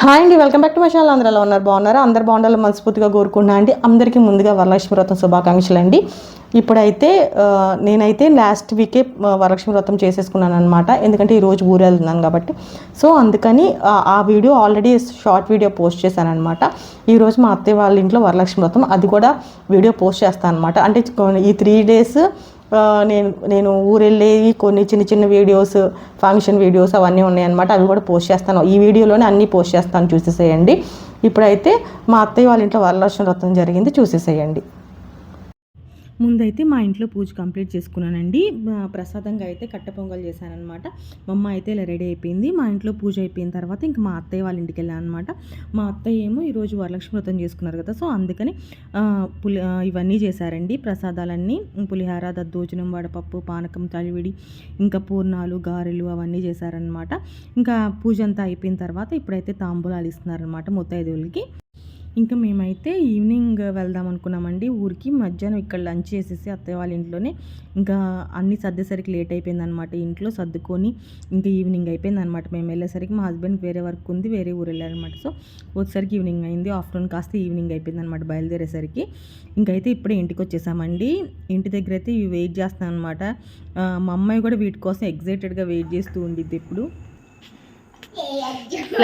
Hi అండి, welcome back to my channel. అందరూ ఎలా ఉన్నారు? బాగున్నారా? అందరు బాగుండాలి మనస్ఫూర్తిగా కోరుకున్నా అండి. అందరికీ ముందుగా వరలక్ష్మి వ్రతం శుభాకాంక్షలు అండి. ఇప్పుడైతే నేనైతే లాస్ట్ వీకే వరలక్ష్మి వ్రతం చేసేసుకున్నాను అనమాట. ఎందుకంటే ఈరోజు ఊరు వెళ్తున్నాను కాబట్టి. సో అందుకని ఆ video already short video post చేశాను అనమాట. ఈరోజు మా అత్తయ్య వాళ్ళ ఇంట్లో వరలక్ష్మి వ్రతం, అది కూడా వీడియో పోస్ట్ చేస్తాను అనమాట. అంటే ఈ 3 days నేను ఊరెళ్ళేవి కొన్ని చిన్న చిన్న వీడియోస్, ఫంక్షన్ వీడియోస్ అవన్నీ ఉన్నాయన్నమాట. అవి కూడా పోస్ట్ చేస్తాను. ఈ వీడియోలోనే అన్నీ పోస్ట్ చేస్తాను, చూసేసేయండి. ఇప్పుడైతే మా అత్తయ్య వాళ్ళ ఇంట్లో వరలక్ష్మి వ్రతం జరిగింది, చూసేసేయండి. ముందైతే మా ఇంట్లో పూజ కంప్లీట్ చేసుకున్నానండి. ప్రసాదంగా అయితే కట్ట పొంగల్ చేశానమాట. మా అమ్మ అయితే ఇలా రెడీ అయిపోయింది. మా ఇంట్లో పూజ అయిపోయిన తర్వాత ఇంకా మా అత్తయ్య వాళ్ళ ఇంటికి వెళ్ళాను అనమాట. మా అత్తయ్య ఏమో ఈరోజు వరలక్ష్మి వ్రతం చేసుకున్నారు కదా, సో అందుకని ఇవన్నీ చేశారండి. ప్రసాదాలన్నీ పులిహార, దద్దోజనం, వడపప్పు, పానకం, తలివిడి, ఇంకా పూర్ణాలు, గారెలు అవన్నీ చేశారనమాట. ఇంకా పూజ అంతా అయిపోయిన తర్వాత ఇప్పుడైతే తాంబూలాలు ఇస్తున్నారనమాట ముత్తైదువులకి. ఇంకా మేమైతే ఈవినింగ్ వెళ్దాం అనుకున్నామండి ఊరికి. మధ్యాహ్నం ఇక్కడ లంచ్ చేసేసి అత్తయ్య వాళ్ళ ఇంట్లోనే ఇంకా అన్నీ సర్దేసరికి లేట్ అయిపోయింది అనమాట. ఇంట్లో సర్దుకొని ఇంకా ఈవినింగ్ అయిపోయింది అనమాట. మేము వెళ్ళేసరికి మా హస్బెండ్ వేరే వర్క్ ఉంది, వేరే ఊరు వెళ్ళారనమాట. సో వచ్చేసరికి ఈవినింగ్ అయింది. ఆఫ్టర్నూన్ కాస్త ఈవినింగ్ అయిపోయింది అనమాట బయలుదేరేసరికి. ఇంకైతే ఇప్పుడే ఇంటికి వచ్చేసామండి. ఇంటి దగ్గర అయితే ఇవి వెయిట్ చేస్తాను అనమాట. మా అమ్మాయి కూడా వీటి కోసం ఎగ్జైటెడ్గా వెయిట్ చేస్తూ ఉండిద్ది ఎప్పుడు.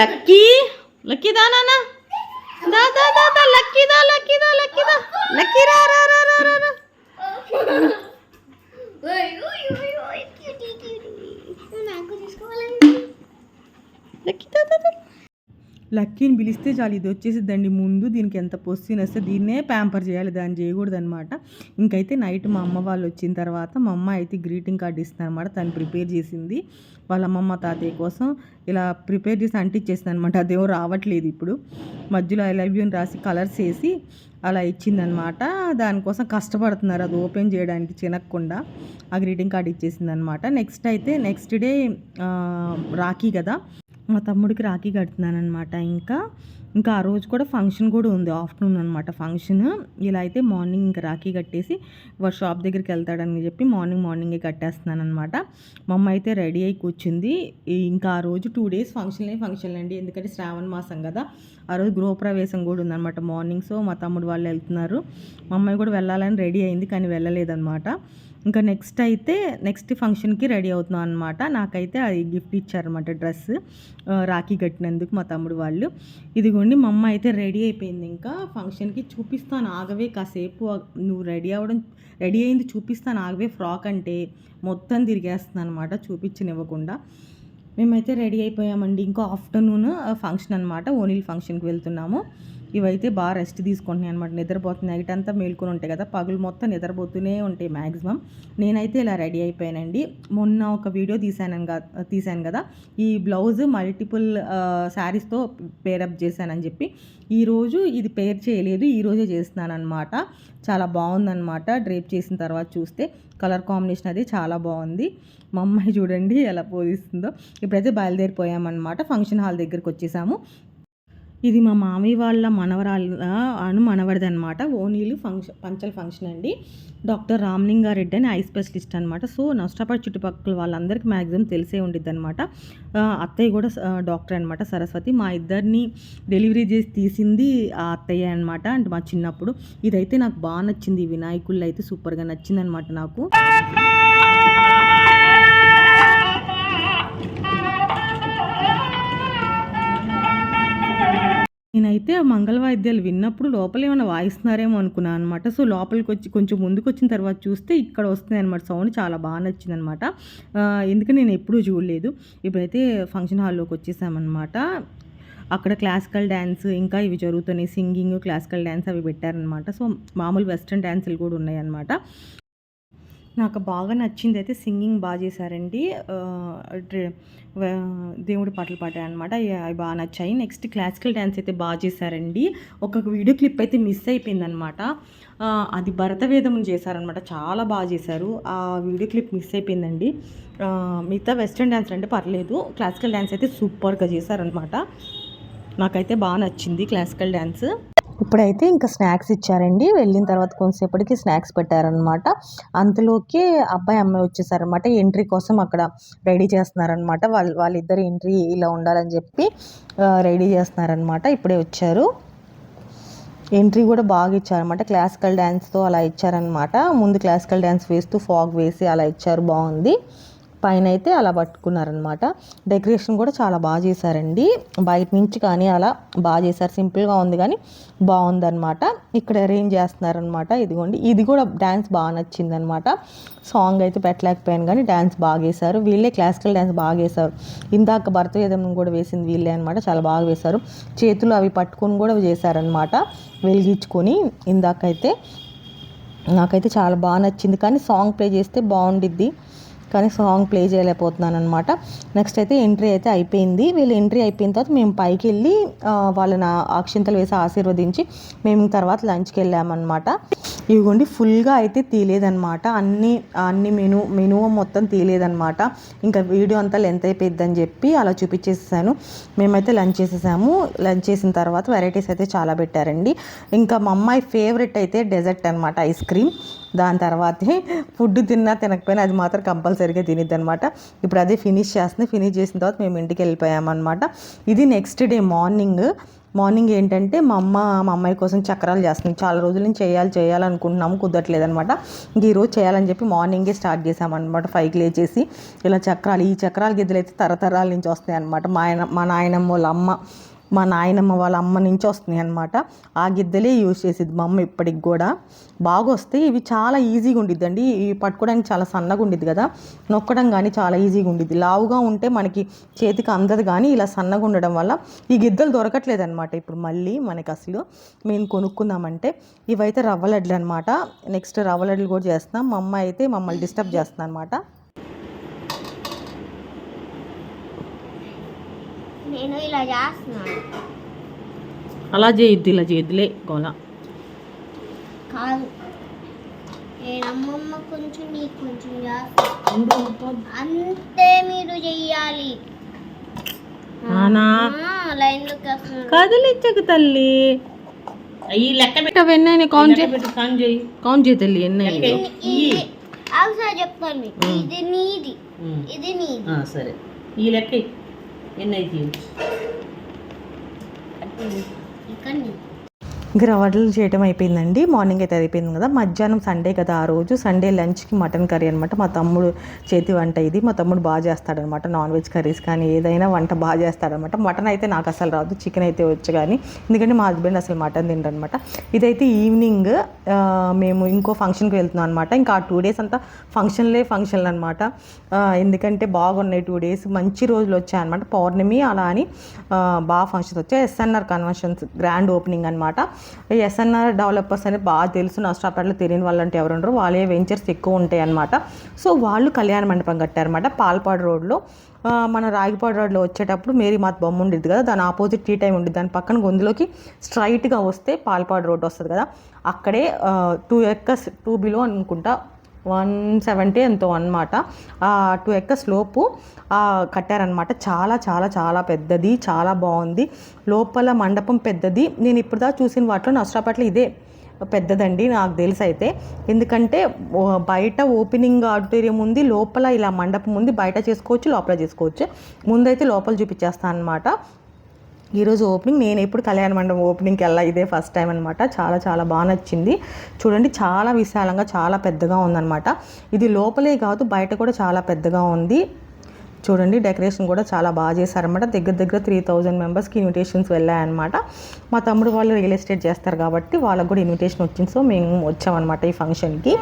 లక్కీ లక్కీ దానా దా దా దా దా లక్కీ దా లక్కీ దా లక్కీ దా లక్కీ రా రా రా రా రా రా. లక్కీ దా దా దా. లక్కీని పిలిస్తే చాలు ఇది వచ్చేసిద్దండి ముందు. దీనికి ఎంత పొస్సిన్ వస్తే దీన్నే ప్యాంపర్ చేయాలి, దాన్ని చేయకూడదు అనమాట. ఇంకైతే నైట్ మా అమ్మ వాళ్ళు వచ్చిన తర్వాత మా అమ్మ అయితే గ్రీటింగ్ కార్డు ఇస్తుంది అనమాట. తను ప్రిపేర్ చేసింది వాళ్ళ అమ్మమ్మ తాతయ్య కోసం. ఇలా ప్రిపేర్ చేసి అంటించేసింది అనమాట. అదేమో రావట్లేదు ఇప్పుడు. మధ్యలో ఐ లవ్ యూ అని రాసి కలర్స్ వేసి అలా ఇచ్చిందనమాట. దానికోసం కష్టపడుతున్నారు అది ఓపెన్ చేయడానికి చినక్కుండా. ఆ గ్రీటింగ్ కార్డు ఇచ్చేసింది అనమాట. నెక్స్ట్ డే రాఖీ కదా, మా తమ్ముడికి రాఖీ కడుతున్నాను అనమాట. ఇంకా ఆ రోజు కూడా ఫంక్షన్ కూడా ఉంది, ఆఫ్టర్నూన్ అనమాట ఫంక్షన్. ఇలా అయితే మార్నింగ్ ఇంకా రాఖీ కట్టేసి వాడు షాప్ దగ్గరికి వెళ్తాడని చెప్పి మార్నింగే కట్టేస్తున్నాను అనమాట. మా అమ్మ అయితే రెడీ అయి కూర్చుంది. ఇంకా ఆ రోజు 2 days ఫంక్షన్ అండి. ఎందుకంటే శ్రావణ మాసం కదా, ఆ రోజు గృహప్రవేశం కూడా ఉందన్నమాట మార్నింగ్. సో మా తమ్ముడు వాళ్ళు వెళ్తున్నారు. మా అమ్మాయి కూడా వెళ్ళాలని రెడీ అయింది, కానీ వెళ్ళలేదన్నమాట. ఇంకా నెక్స్ట్ ఫంక్షన్కి రెడీ అవుతున్నాం అనమాట. నాకైతే అది గిఫ్ట్ ఇచ్చారనమాట, డ్రెస్ రాఖీ కట్టినందుకు మా తమ్ముడు వాళ్ళు. ఇదిగోండి మా అమ్మ అయితే రెడీ అయిపోయింది. ఇంకా ఫంక్షన్కి చూపిస్తాను ఆగవే కాసేపు, నువ్వు రెడీ అయింది చూపిస్తాను ఆగవే, ఫ్రాక్ అంటే మొత్తం తిరిగేస్తున్నాను అనమాట చూపించనివ్వకుండా. మేమైతే రెడీ అయిపోయామండి. ఇంకా ఆఫ్టర్నూన్ ఫంక్షన్ అనమాట, ఓనీల్ ఫంక్షన్కి వెళ్తున్నాము. ఇవైతే బాగా రెస్ట్ తీసుకుంటున్నాయి అనమాట. నిద్రపోతుంది, నైట్ అంతా మేల్కొని ఉంటాయి కదా, పగులు మొత్తం నిద్రపోతూనే ఉంటాయి మ్యాక్సిమం. నేనైతే ఇలా రెడీ అయిపోయానండి. మొన్న ఒక వీడియో తీశాను కదా, ఈ బ్లౌజ్ మల్టిపుల్ శారీస్తో పేరప్ చేశానని చెప్పి. ఈరోజు ఇది పేర్ చేయలేదు, ఈరోజే చేస్తున్నాను అనమాట. చాలా బాగుందన్నమాట. డ్రేప్ చేసిన తర్వాత చూస్తే కలర్ కాంబినేషన్ అది చాలా బాగుంది. మా అమ్మాయి చూడండి ఎలా పోదిస్తుందో. ఇప్పుడైతే బయలుదేరిపోయామన్నమాట, ఫంక్షన్ హాల్ దగ్గరికి వచ్చేసాము. ఇది మా మామయ్య వాళ్ళ మనవడిది అనమాట. ఓనీలు పంచల్ ఫంక్షన్ అండి. డాక్టర్ రామలింగారెడ్డి అని ఐ స్పెషలిస్ట్ అనమాట. సో నష్టపడి చుట్టుపక్కల వాళ్ళందరికీ మ్యాక్సిమం తెలిసే ఉండిద్ది అనమాట. అత్తయ్య కూడా డాక్టర్ అనమాట, సరస్వతి. మా ఇద్దరిని డెలివరీ చేసి తీసింది ఆ అత్తయ్య అనమాట, అంటే మా చిన్నప్పుడు. ఇదైతే నాకు బాగా నచ్చింది, ఈ వినాయకుళ్ళు అయితే సూపర్గా నచ్చింది అనమాట నాకు. నేనైతే మంగళవాయిద్యాలు విన్నప్పుడు లోపల ఏమైనా వాయిస్తున్నారేమో అనుకున్నాను అనమాట. సో లోపలికి వచ్చి కొంచెం ముందుకు వచ్చిన తర్వాత చూస్తే ఇక్కడ వస్తున్నాయి అనమాట సౌండ్. చాలా బాగా నచ్చిందనమాట. ఎందుకంటే నేను ఎప్పుడూ చూడలేదు. ఇప్పుడైతే ఫంక్షన్ హాల్లోకి వచ్చేసామన్నమాట. అక్కడ క్లాసికల్ డ్యాన్స్ ఇంకా ఇవి జరుగుతున్నాయి, సింగింగ్, క్లాసికల్ డ్యాన్స్ అవి పెట్టారనమాట. సో మామూలు వెస్ట్రన్ డ్యాన్సులు కూడా ఉన్నాయన్నమాట. నాకు బాగా నచ్చింది అయితే సింగింగ్ బాగా చేశారండి. దేవుడి పాటలు పాడారనమాట, అవి బాగా నచ్చాయి. నెక్స్ట్ క్లాసికల్ డ్యాన్స్ అయితే బాగా చేశారండి. ఒక వీడియో క్లిప్ అయితే మిస్ అయిపోయిందనమాట. అది భరతవేదం చేశారనమాట, చాలా బాగా చేశారు. ఆ వీడియో క్లిప్ మిస్ అయిపోయిందండి. మిగతా వెస్ట్రన్ డ్యాన్స్ అంటే పర్లేదు, క్లాసికల్ డ్యాన్స్ అయితే సూపర్గా చేశారనమాట. నాకైతే బాగా నచ్చింది క్లాసికల్ డ్యాన్స్. ఇప్పుడైతే ఇంకా స్నాక్స్ ఇచ్చారండి. వెళ్ళిన తర్వాత కొంతసేపటికి స్నాక్స్ పెట్టారనమాట. అంతలోకి అబ్బాయి అమ్మాయి వచ్చేసారనమాట. ఎంట్రీ కోసం అక్కడ రెడీ చేస్తున్నారనమాట. వాళ్ళిద్దరు ఎంట్రీ ఇలా ఉండాలని చెప్పి రెడీ చేస్తున్నారనమాట. ఇప్పుడే వచ్చారు. ఎంట్రీ కూడా బాగా ఇచ్చారనమాట. క్లాసికల్ డ్యాన్స్తో అలా ఇచ్చారనమాట. ముందు క్లాసికల్ డ్యాన్స్ వేస్తూ ఫాగ్ వేసి అలా ఇచ్చారు, బాగుంది. పైన అయితే అలా పట్టుకున్నారనమాట. డెకరేషన్ కూడా చాలా బాగా చేశారండి. బయట నుంచి కానీ అలా బాగా చేశారు. సింపుల్గా ఉంది కానీ బాగుందనమాట. ఇక్కడ అరేంజ్ చేస్తున్నారనమాట. ఇదిగోండి, ఇది కూడా డ్యాన్స్ బాగా నచ్చిందనమాట. సాంగ్ అయితే పెట్టలేకపోయాను కానీ డ్యాన్స్ బాగా వేశారు. వీళ్ళే క్లాసికల్ డ్యాన్స్ బాగా వేశారు. ఇందాక భరతవేదం కూడా వేసింది వీళ్ళే అనమాట. చాలా బాగా వేశారు. చేతులు అవి పట్టుకొని కూడా చేశారనమాట, వెలిగించుకొని. ఇందాకైతే నాకైతే చాలా బాగా నచ్చింది. కానీ సాంగ్ ప్లే చేస్తే బాగుండిద్ది, కానీ సాంగ్ ప్లే చేయలేకపోతున్నాను అనమాట. నెక్స్ట్ అయితే ఎంట్రీ అయితే అయిపోయింది. వీళ్ళు ఎంట్రీ అయిపోయిన తర్వాత మేము పైకి వెళ్ళి వాళ్ళని అక్షింతలు వేసి ఆశీర్వదించి మేము తర్వాత లంచ్కి వెళ్ళామన్నమాట. ఇవిగోండి, ఫుల్గా అయితే తీయలేదన్నమాట. అన్ని మెనూ మొత్తం తీయలేదన్నమాట. ఇంకా వీడియో అంతా లెంత్ అయిపోయిద్దని చెప్పి అలా చూపించేసాను. మేమైతే లంచ్ చేసేసాము. లంచ్ చేసిన తర్వాత వెరైటీస్ అయితే చాలా పెట్టారండి. ఇంకా మా అమ్మాయి ఫేవరెట్ అయితే డెజర్ట్ అనమాట, ఐస్ క్రీమ్. దాని తర్వాతే ఫుడ్ తిన్నా తినకపోయినా అది మాత్రం కంపల్సరీగా తినిద్ది అనమాట. ఇప్పుడు అదే ఫినిష్ చేస్తుంది. ఫినిష్ చేసిన తర్వాత మేము ఇంటికి వెళ్ళిపోయామన్నమాట. ఇది నెక్స్ట్ డే మార్నింగ్ ఏంటంటే మా అమ్మాయి కోసం చక్రాలు చేస్తుంది. చాలా రోజుల నుంచి చేయాలనుకుంటున్నాము, కుదరట్లేదనమాట. ఇంక ఈరోజు చేయాలని చెప్పి మార్నింగే స్టార్ట్ చేసామన్నమాట. 5కి లేచేసి ఇలా ఈ చక్రాల గిద్దలు అయితే తరతరాల నుంచి వస్తాయి అనమాట. మా నాయనమ్మ వాళ్ళ అమ్మ నుంచి వస్తున్నాయి అనమాట. ఆ గిద్దలే యూజ్ చేసేది మా అమ్మ ఇప్పటికి కూడా. బాగా వస్తాయి ఇవి. చాలా ఈజీగా ఉండిద్దండి. ఇవి పట్టుకోవడానికి చాలా సన్నగా ఉండిద్ది కదా, నొక్కడం కానీ చాలా ఈజీగా ఉండిద్ది. లావుగా ఉంటే మనకి చేతికి అందదు, కానీ ఇలా సన్నగా ఉండడం వల్ల ఈ గిద్దలు దొరకట్లేదు అనమాట ఇప్పుడు మళ్ళీ మనకి. అసలు మేము కొనుక్కుందామంటే ఇవైతే రవ్వ లడ్లు అనమాట. నెక్స్ట్ రవ్వ లడ్లు కూడా చేస్తున్నాం. మా అమ్మ అయితే మమ్మల్ని డిస్టర్బ్ చేస్తుంది అనమాట. నేను ఇలా చేస్తున్నాను. అలా చేయొద్దు, ఇలా చేయొద్దులే గోలా కాదు. నేను అమ్మమ్మ కొంచెం నీకు కొంచెం చేస్తాను, అంతే మీరు చెయ్యాలి. అలా ఎందుకు కదిలించకు తల్లి. అయ్యి లెక్క పెట్టవన్నీ కౌంట్ చేయి తల్లి. ఎన్ని అవసరం చెప్తాను. ఇది నీది, ఇది నీది. సరే, ఈ లెక్క ఎన్నైతే ఇంకా రవ్వలు చేయడం అయిపోయిందండి. మార్నింగ్ అయితే అయిపోయింది కదా. మధ్యాహ్నం సండే కదా, ఆ రోజు సండే లంచ్కి మటన్ కర్రీ అనమాట. మా తమ్ముడు చేతి వంట ఇది. మా తమ్ముడు బాగా చేస్తాడనమాట. నాన్ వెజ్ కర్రీస్ కానీ ఏదైనా వంట బాగా చేస్తాడనమాట. మటన్ అయితే నాకు అసలు రాదు, చికెన్ అయితే వచ్చు కానీ, ఎందుకంటే మా హస్బెండ్ అసలు మటన్ తింటారనమాట. ఇదైతే ఈవినింగ్ మేము ఇంకో ఫంక్షన్కి వెళ్తున్నాం అనమాట. ఇంకా ఆ 2 days అంతా ఫంక్షన్లు అనమాట. ఎందుకంటే బాగున్నాయి 2 days, మంచి రోజులు వచ్చాయన్నమాట. పౌర్ణమి అలా అని బాగా ఫంక్షన్స్ వచ్చాయి. ఎస్ఎన్ఆర్ కన్వెన్షన్స్ గ్రాండ్ ఓపెనింగ్ అనమాట. ఎస్ఎన్ఆర్ డెవలపర్స్ అనేది బాగా తెలుసు. నర్సరావుపేటలో తెలియని వాళ్ళంటే ఎవరుండరు. వాళ్ళే వెంచర్స్ ఎక్కువ ఉంటాయి అన్నమాట. సో వాళ్ళు కళ్యాణ మండపం కట్టారన్నమాట పాల్పాడు రోడ్లో. మన రాగిపాడు రోడ్లో వచ్చేటప్పుడు మేరీమాత బొమ్మ ఉండేది కదా, దాని ఆపోజిట్ టీ టైం ఉండేది. దాని పక్కన గొంతులోకి స్ట్రైట్గా వస్తే పాల్పాడు రోడ్డు వస్తుంది కదా, అక్కడే 2 acres 2 below అనుకుంటా 170 ఎంతో అనమాట. 2 acres లోపు కట్టారనమాట. చాలా చాలా చాలా పెద్దది, చాలా బాగుంది. లోపల మండపం పెద్దది. నేను ఇప్పుడు చూసిన వాటిలో నర్సరావుపేటలో ఇదే పెద్దదండి నాకు తెలిసి అయితే. ఎందుకంటే బయట ఓపెనింగ్ ఆడిటోరియం ఉంది, లోపల ఇలా మండపం ఉంది. బయట చేసుకోవచ్చు, లోపల చేసుకోవచ్చు. ముందైతే లోపల చూపించేస్తాను అనమాట. ఈరోజు ఓపెనింగ్. నేను ఎప్పుడు కళ్యాణ మండపం ఓపెనింగ్కి వెళ్ళా, ఇదే ఫస్ట్ టైం అనమాట. చాలా చాలా బాగా నచ్చింది. చూడండి, చాలా విశాలంగా చాలా పెద్దగా ఉందన్నమాట. ఇది లోపలే కాదు, బయట కూడా చాలా పెద్దగా ఉంది. చూడండి, డెకరేషన్ కూడా చాలా బాగా చేశారనమాట. దగ్గర 3000 మెంబర్స్కి ఇన్విటేషన్స్ వెళ్ళాయన్నమాట. మా తమ్ముడు వాళ్ళు రియల్ ఎస్టేట్ చేస్తారు కాబట్టి వాళ్ళకు కూడా ఇన్విటేషన్ వచ్చింది. సో మేము వచ్చామన్నమాట ఈ ఫంక్షన్కి.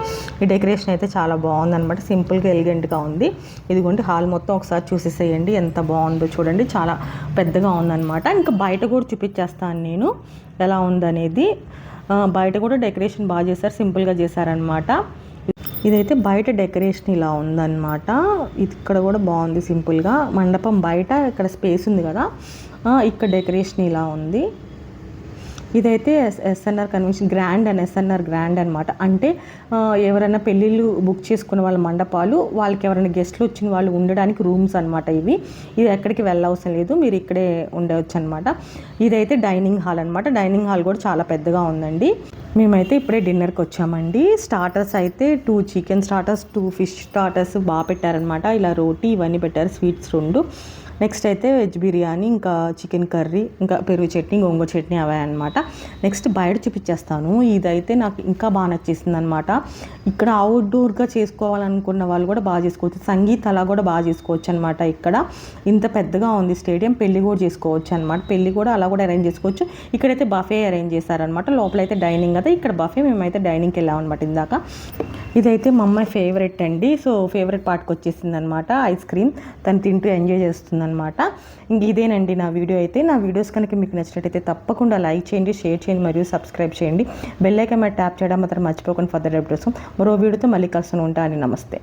ఈ డెకరేషన్ అయితే చాలా బాగుందన్నమాట. సింపుల్గా ఎలిగెంట్గా ఉంది. ఇదిగోండి హాల్ మొత్తం ఒకసారి చూసేసేయండి ఎంత బాగుందో. చూడండి, చాలా పెద్దగా ఉందన్నమాట. ఇంకా బయట కూడా చూపించేస్తాను నేను ఎలా ఉందనేది. బయట కూడా డెకరేషన్ బాగా చేశారు, సింపుల్గా చేశారనమాట. ఇదైతే బయట డెకరేషన్ ఇలా ఉందన్నమాట. ఇక్కడ కూడా బాగుంది సింపుల్గా. మండపం బయట ఇక్కడ స్పేస్ ఉంది కదా, ఇక్కడ డెకరేషన్ ఇలా ఉంది. ఇదైతే SNR convention grand and SNR grand అనమాట. అంటే ఎవరైనా పెళ్ళిళ్ళు బుక్ చేసుకున్న వాళ్ళ మండపాలు, వాళ్ళకి ఎవరైనా గెస్ట్లు వచ్చిన వాళ్ళు ఉండడానికి రూమ్స్ అనమాట ఇవి. ఇది ఎక్కడికి వెళ్ళవసరం లేదు, మీరు ఇక్కడే ఉండవచ్చు అనమాట. ఇదైతే డైనింగ్ హాల్ అనమాట. డైనింగ్ హాల్ కూడా చాలా పెద్దగా ఉందండి. మేమైతే ఇప్పుడే డిన్నర్కి వచ్చామండి. స్టార్టర్స్ అయితే 2 చికెన్ స్టార్టర్స్, 2 ఫిష్ స్టార్టర్స్ బాగా పెట్టారనమాట. ఇలా రోటీ ఇవన్నీ పెట్టారు, స్వీట్స్ 2. నెక్స్ట్ అయితే వెజ్ బిర్యానీ, ఇంకా చికెన్ కర్రీ, ఇంకా పెరుగు చట్నీ, గోంగూర చట్నీ అవే అనమాట. నెక్స్ట్ బయట చూపించేస్తాను. ఇదైతే నాకు ఇంకా బాగా నచ్చేసింది అనమాట. ఇక్కడ అవుట్డోర్గా చేసుకోవాలనుకున్న వాళ్ళు కూడా బాగా చేసుకోవచ్చు. సంగీత్ అలా కూడా బాగా చేసుకోవచ్చు అనమాట. ఇక్కడ ఇంత పెద్దగా ఉంది స్టేడియం, పెళ్లి కూడా చేసుకోవచ్చు అనమాట. పెళ్లి కూడా అలా కూడా అరేంజ్ చేసుకోవచ్చు. ఇక్కడైతే బఫే అరేంజ్ చేశారనమాట. లోపలైతే డైనింగ్ కదా, ఇక్కడ బఫే. మేమైతే డైనింగ్కి వెళ్ళామన్నమాట ఇందాక. ఇదైతే మా అమ్మాయి ఫేవరెట్ అండి. సో ఫేవరెట్ పార్ట్కి వచ్చేసింది అనమాట. ఐస్ క్రీమ్ తను తింటూ ఎంజాయ్ చేస్తుంది అనమాట. ఇంక ఇదేనండి నా వీడియో అయితే. నా వీడియోస్ కనుక మీకు నచ్చినట్టయితే తప్పకుండా లైక్ చేయండి, షేర్ చేయండి మరియు సబ్స్క్రైబ్ చేయండి. బెల్ ఐకాన్ మీద ట్యాప్ చేయడం మాత్రం మర్చిపోకుండా ఫర్దర్ అప్డేట్స్ మరో వీడియోతో మళ్ళీ కలిసి ఉంటాను. నమస్తే.